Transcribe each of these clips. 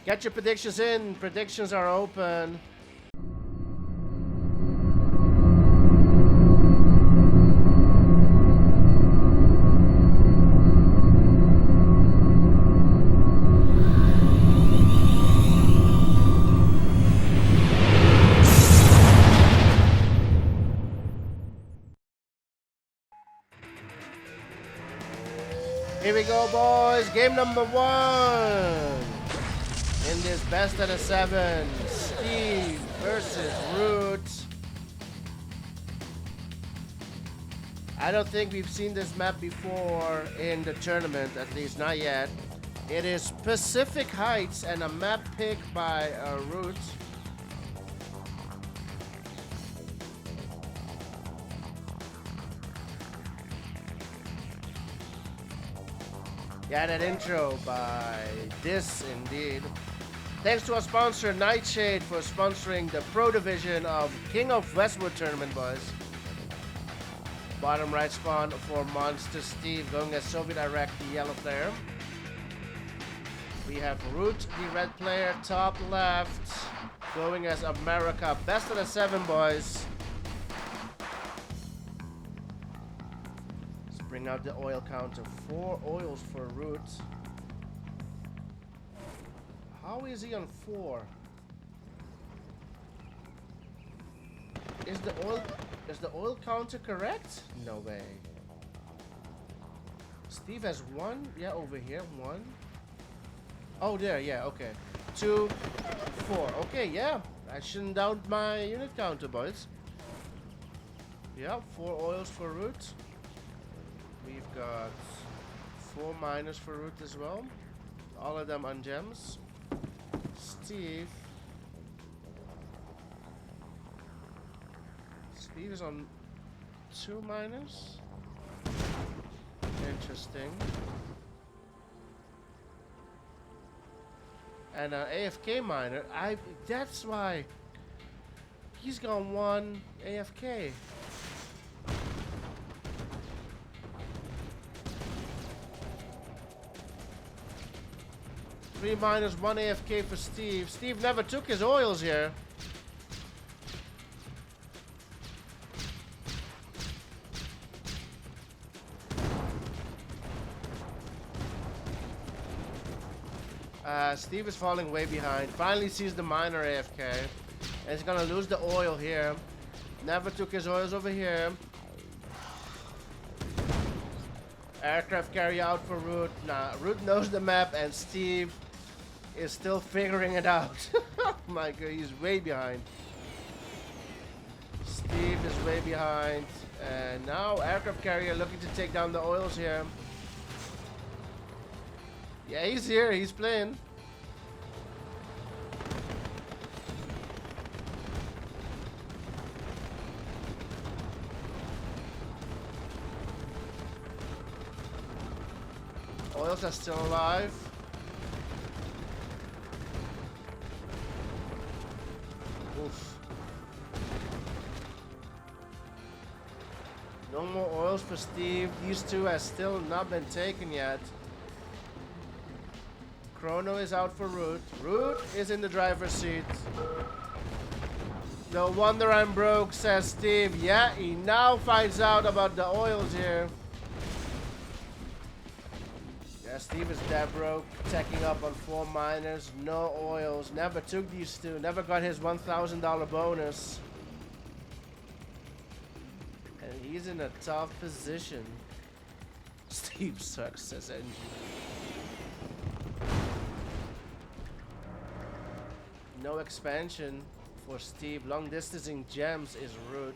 Get your predictions in. Predictions are open. Here we go, boys. Game number 1. In this best of the 7, Steve versus Root. I don't think we've seen this map before in the tournament, at least not yet. It is Pacific Heights and a map picked by Root. Yeah, that intro by this indeed. Thanks to our sponsor Nightshade for sponsoring the Pro Division of King of Westwood tournament, boys. Bottom right spawn for Monster Steve going as Soviet Iraq, the yellow player. We have Root, the red player, top left, going as America. Best of the 7, boys. Let's bring out the oil counter. 4 oils for Root. How is he on 4? Is the oil counter correct? No way. Steve has 1. Yeah, over here. 1. Oh, there. Yeah, okay. 2, 4. Okay, yeah. I shouldn't doubt my unit counter, boys. Yeah, 4 oils for Root. We've got 4 miners for Root as well. All of them on gems. Steve is on 2 miners. Interesting. And an AFK miner. That's why he's gone 1 AFK. Three miners, 1 AFK for Steve. Steve never took his oils here. Steve is falling way behind. Finally sees the miner AFK. And he's gonna lose the oil here. Never took his oils over here. Aircraft carry out for Root. Nah, Root knows the map and Steve is still figuring it out. Oh my god, he's way behind. Steve is way behind. And now aircraft carrier looking to take down the oils here. Yeah, he's here, he's playing. Oils are still alive. Oof. No more oils for Steve. These 2 have still not been taken yet. Chrono is out for Root. Root is in the driver's seat. No wonder I'm broke, says Steve. Yeah, he now finds out about the oils here. Yeah, Steve is dead broke. Teching up on 4 miners. No oils. Never took these 2. Never got his $1,000 bonus. And he's in a tough position. Steve sucks, says NG. No expansion for Steve. Long distancing gems is Root.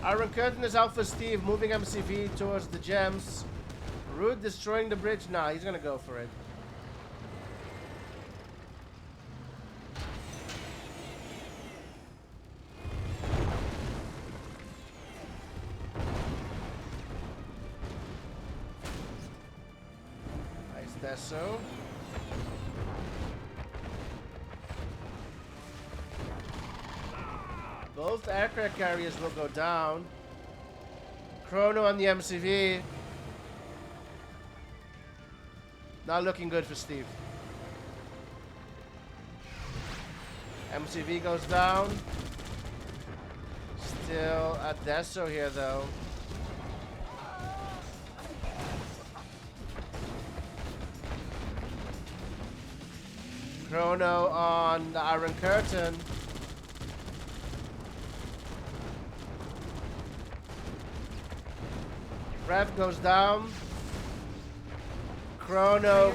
Iron Curtain is out for Steve, moving MCV towards the gems. Root destroying the bridge. Nah, he's gonna go for it. Nice Deso. Both aircraft carriers will go down. Chrono on the MCV. Not looking good for Steve. MCV goes down. Still a Deso here though. Chrono on the Iron Curtain. Rev goes down. Chrono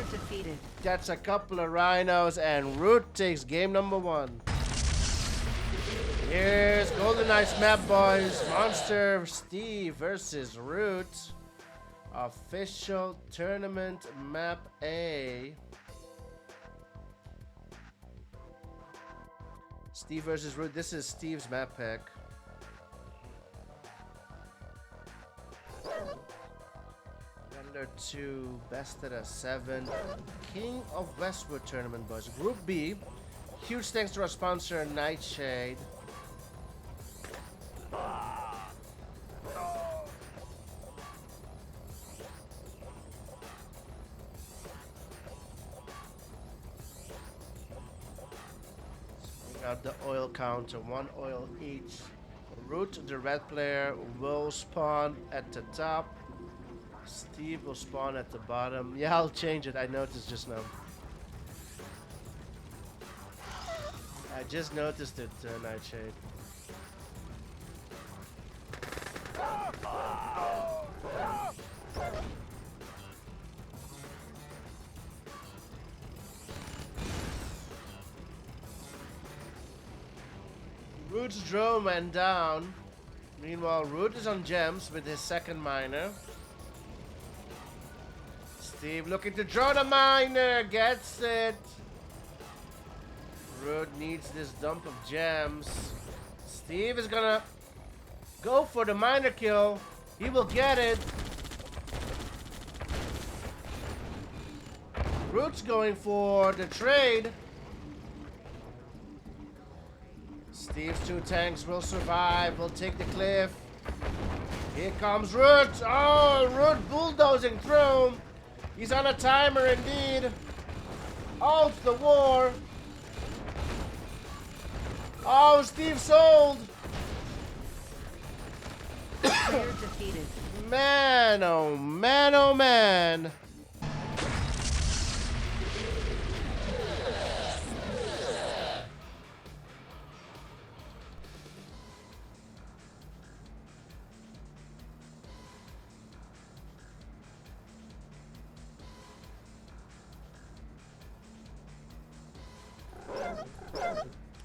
gets a couple of rhinos, and Root takes game number 1. Here's Golden Knights map, boys. Monster Steve versus Root. Official tournament map A. Steve versus Root. This is Steve's map pick. Render 2, best of 7. King of Westwood tournament, boys. Group B. Huge thanks to our sponsor, Nightshade. Out the oil counter, 1 oil each. Root, the red player, will spawn at the top. Steve will spawn at the bottom. Yeah, I'll change it. I noticed just now. I just noticed it, Nightshade. Root's drone went down. Meanwhile, Root is on gems with his second miner. Steve looking to drone a miner. Gets it. Root needs this dump of gems. Steve is gonna go for the miner kill. He will get it. Root's going for the trade. Steve's 2 tanks will survive. Will take the cliff. Here comes Root. Oh, Root bulldozing through. He's on a timer indeed. Oh, it's the war. Oh, Steve sold. Defeated. Man, oh man, oh man.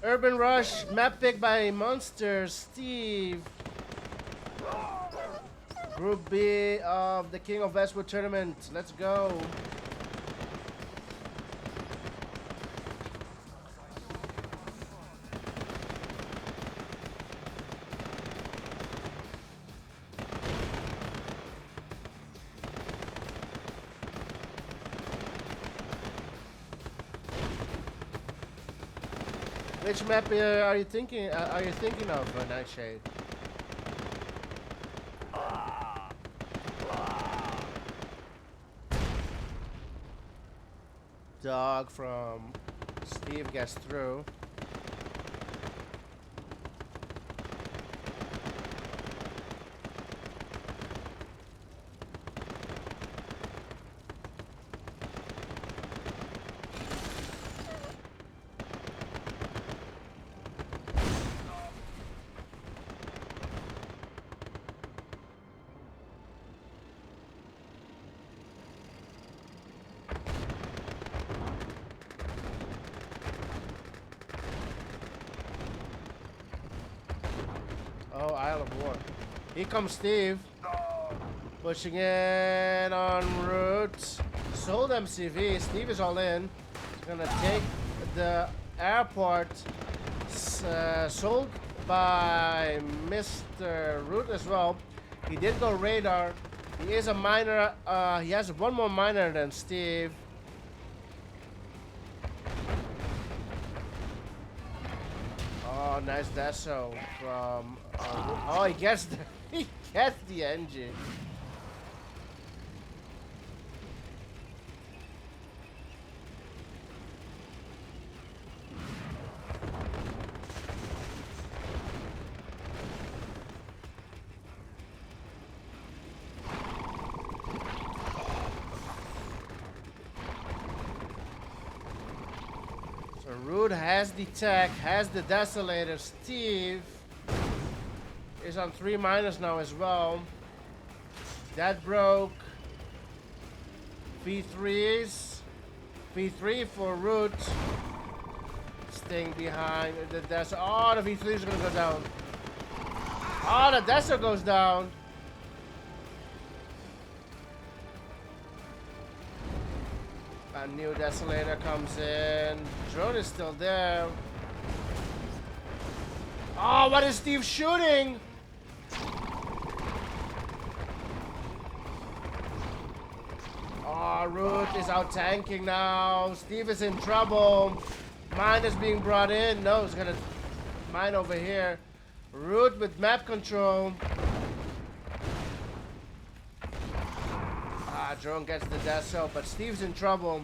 Urban Rush, map pick by Monster Steve. Group B of the King of Westwood tournament. Let's go. Which map are you thinking? Of Nightshade? Dog from Steve gets through. Oh, Isle of War. Here comes Steve. Pushing in on Root. Sold MCV. Steve is all in. He's gonna take the airport. Sold by Mr. Root as well. He did go radar. He is a miner. He has 1 more miner than Steve. Oh, nice Deso from. Oh, he gets the he gets the engine. So Rude has the tech, has the Desolator. Steve is on 3 minus now as well. That broke. V3s. V3 for Root. Staying behind the Deso. Oh, the V3 is gonna go down. Oh, the Deso goes down. A new Desolator comes in. Drone is still there. Oh, what is Steve shooting? Oh, Root is out tanking now. Steve is in trouble. Mine is being brought in. No, it's gonna mine over here. Root with map control. Ah, drone gets the Deso, but Steve's in trouble.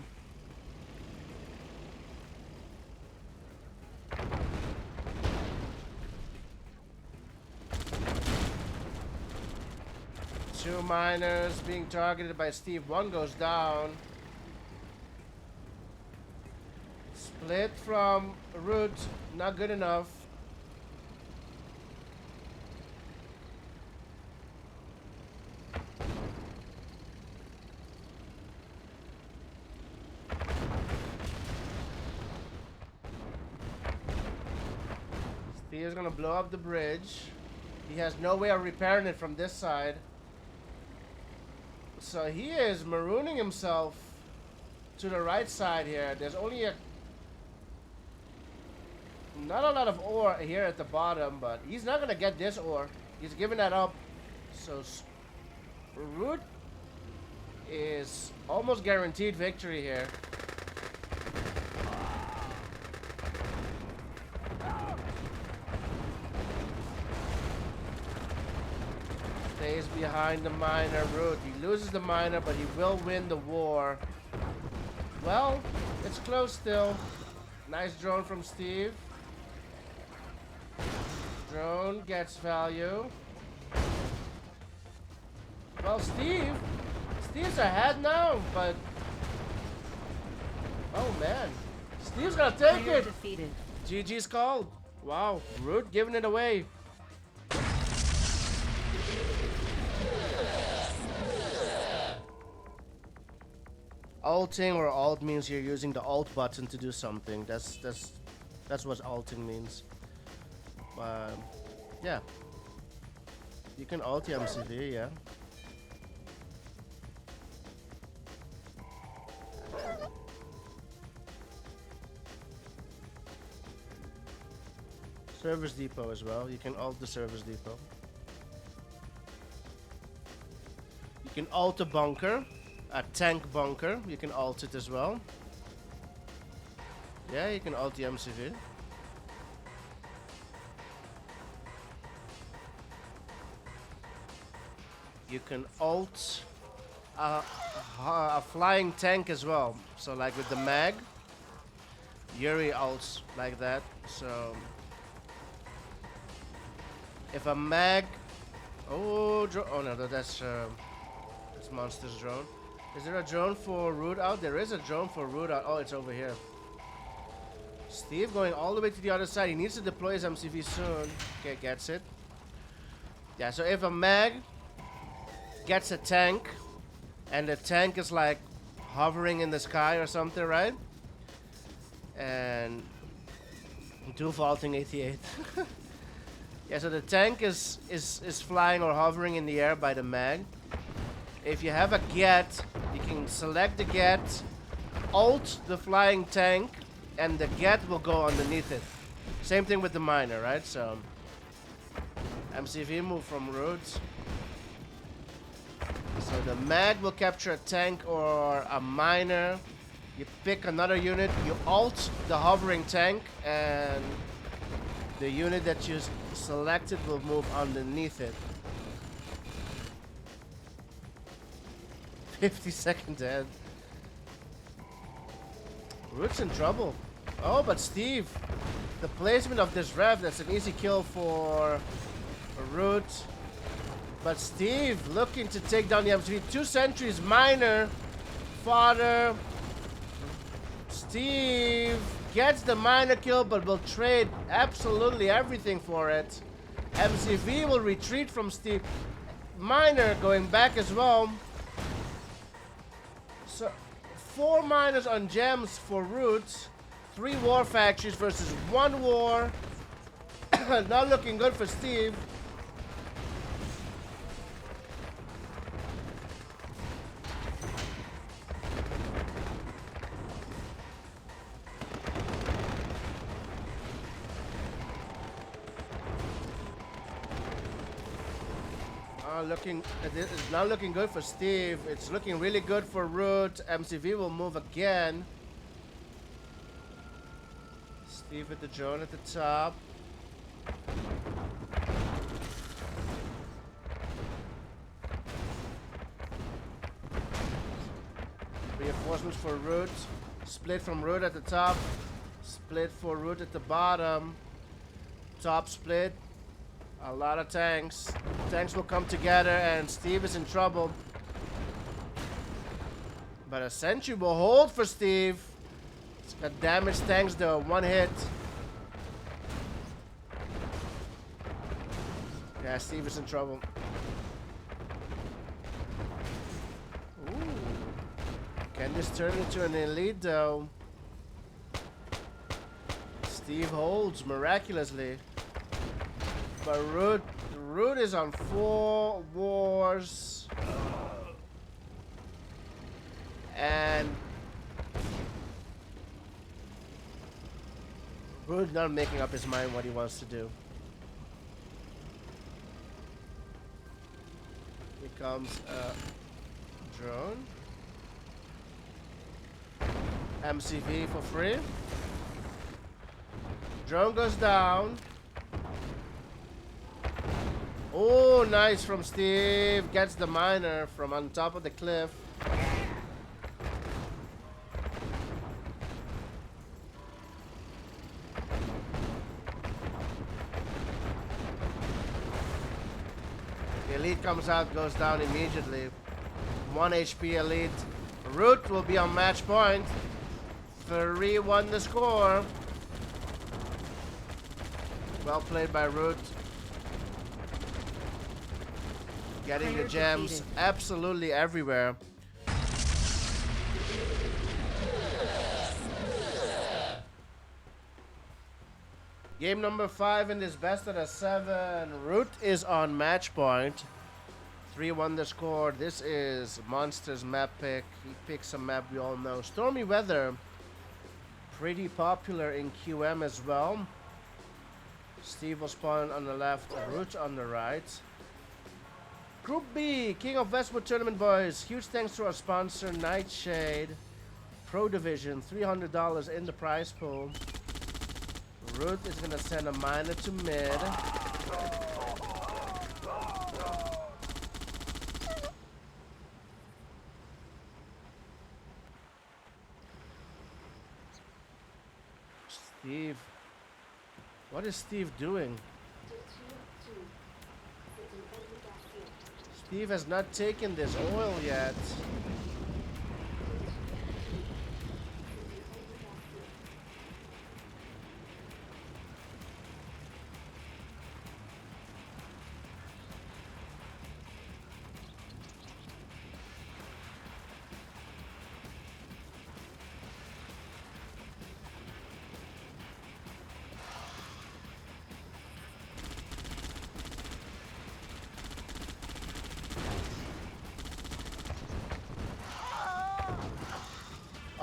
Two miners being targeted by Steve. One goes down. Split from Root. Not good enough. Steve is gonna blow up the bridge. He has no way of repairing it from this side. So he is marooning himself to the right side here. There's only not a lot of ore here at the bottom, but he's not gonna get this ore. He's giving that up. So Root is almost guaranteed victory here. Stays behind the miner. Root. He loses the miner, but he will win the war. Well, it's close still. Nice drone from Steve. Drone gets value. Well, Steve's ahead now, but oh man, Steve's gonna take Player it. defeated. GG's called. Wow, Root giving it away. Alting or alt means you're using the alt button to do something. That's what alting means. Yeah. You can alt the MCV, yeah. Service depot as well. You can alt the service depot. You can alt a bunker. A tank bunker, you can alt it as well. Yeah, you can alt the MCV. You can alt a flying tank as well. So like with the mag, Yuri alts like that. So if a mag, oh no, that's Monster's drone. Is there a drone for Root out? There is a drone for Root out. Oh, it's over here. Steve going all the way to the other side. He needs to deploy his MCV soon. Okay, gets it. Yeah, so if a mag gets a tank, and the tank is like hovering in the sky or something, right? And do vaulting 88. Yeah, so the tank is flying or hovering in the air by the mag. If you have a get, you can select the get, alt the flying tank, and the get will go underneath it. Same thing with the miner, right? So MCV move from Roots. So the mag will capture a tank or a miner. You pick another unit, you alt the hovering tank, and The unit that you selected will move underneath it. 50 seconds ahead. Root's in trouble. Oh, but Steve, the placement of this rev, that's an easy kill for Root. But Steve looking to take down the MCV. 2 sentries, minor, fodder. Steve gets the minor kill, but will trade absolutely everything for it. MCV will retreat from Steve. Minor going back as well. So 4 miners on gems for Root. 3 war factories versus 1 war. Not looking good for Steve. It's not looking good for Steve. It's looking really good for Root. MCV will move again. Steve with the drone at the top. Reinforcements for Root. Split from Root at the top. Split for Root at the bottom. Top split. A lot of tanks. Tanks will come together and Steve is in trouble. But a sentry will hold for Steve. It's got damaged tanks though. 1 hit. Yeah, Steve is in trouble. Ooh. Can this turn into an elite though? Steve holds miraculously. But Root is on 4 wars. And Root not making up his mind what he wants to do. Here comes a drone. MCV for free. Drone goes down. Oh, nice from Steve. Gets the miner from on top of the cliff. The elite comes out, goes down immediately. 1 HP elite. Root will be on match point. 3-1 the score. Well played by Root. Getting the gems absolutely everywhere. Game number 5 in this best of the 7. Root is on match point. 3-1 the score. This is Monster's map pick. He picks a map we all know. Stormy weather. Pretty popular in QM as well. Steve will spawn on the left, Root on the right. Group B, King of Westwood Tournament boys. Huge thanks to our sponsor, Nightshade. Pro Division, $300 in the prize pool. Root is going to send a miner to mid. Steve. What is Steve doing? Steve has not taken this oil yet.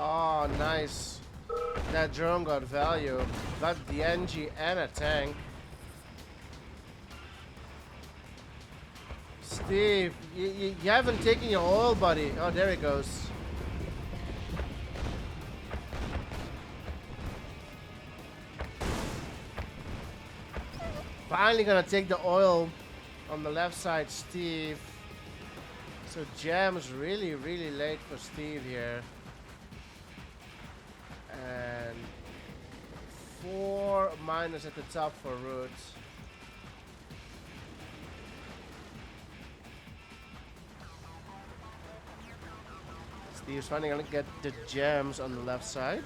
Oh, nice. That drone got value. Got the NG and a tank. Steve, you haven't taken your oil, buddy. Oh, there he goes. Finally gonna take the oil on the left side, Steve. So Jam's really, really late for Steve here. And 4 minus at the top for Root. Steve's finally gonna get the gems on the left side.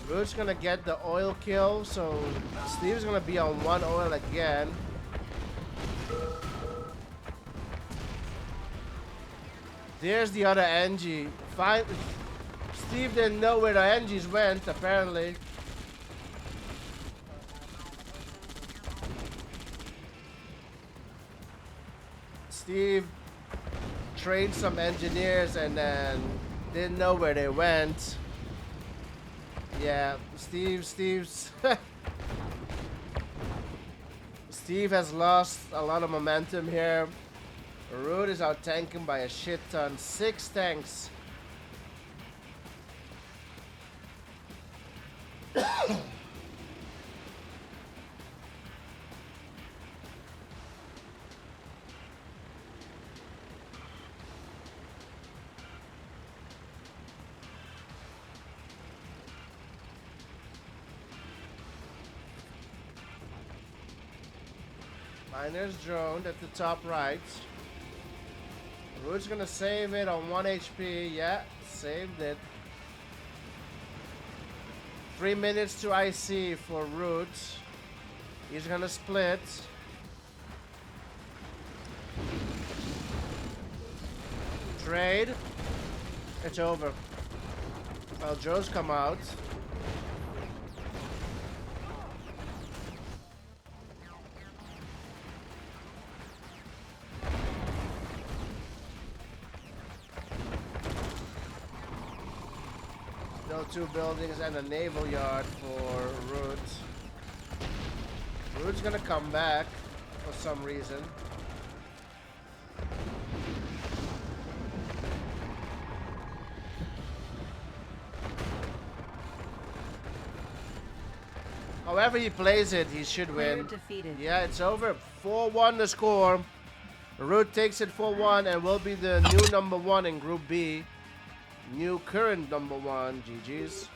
Root's gonna get the oil kill, so Steve's gonna be on 1 oil again. There's the other NG. Steve didn't know where the NGs went, apparently. Steve trained some engineers and then didn't know where they went. Yeah, Steve's Steve has lost a lot of momentum here. Root is out tanking by a shit ton. 6 tanks. Miner's droned at the top right. Root's gonna save it on 1 HP. Yeah, saved it. 3 minutes to IC for Root. He's gonna split. Trade. It's over. Well, Joe's come out. Still 2 buildings and a naval yard for Root. Root's gonna come back for some reason. However he plays it, he should win. Defeated. Yeah, it's over. 4-1 the score. Root takes it 4-1 and will be the new number 1 in Group B. New current number 1. GG's.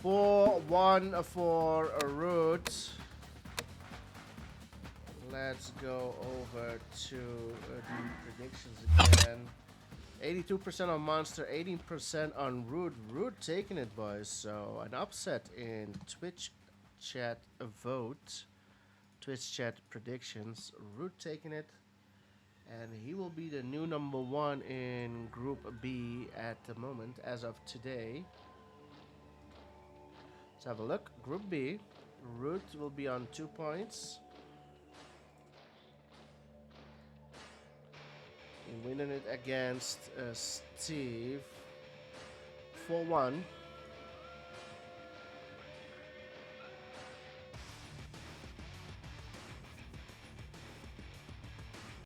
For 1 for a Root. Let's go over to the predictions again. 82% on Monster, 18% on Root. Root taking it, boys. So an upset in Twitch chat vote. Twitch chat predictions. Root taking it. And he will be the new number 1 in Group B at the moment, as of today. Let's have a look. Group B. Root will be on 2 points. Winning it against Steve 4-1.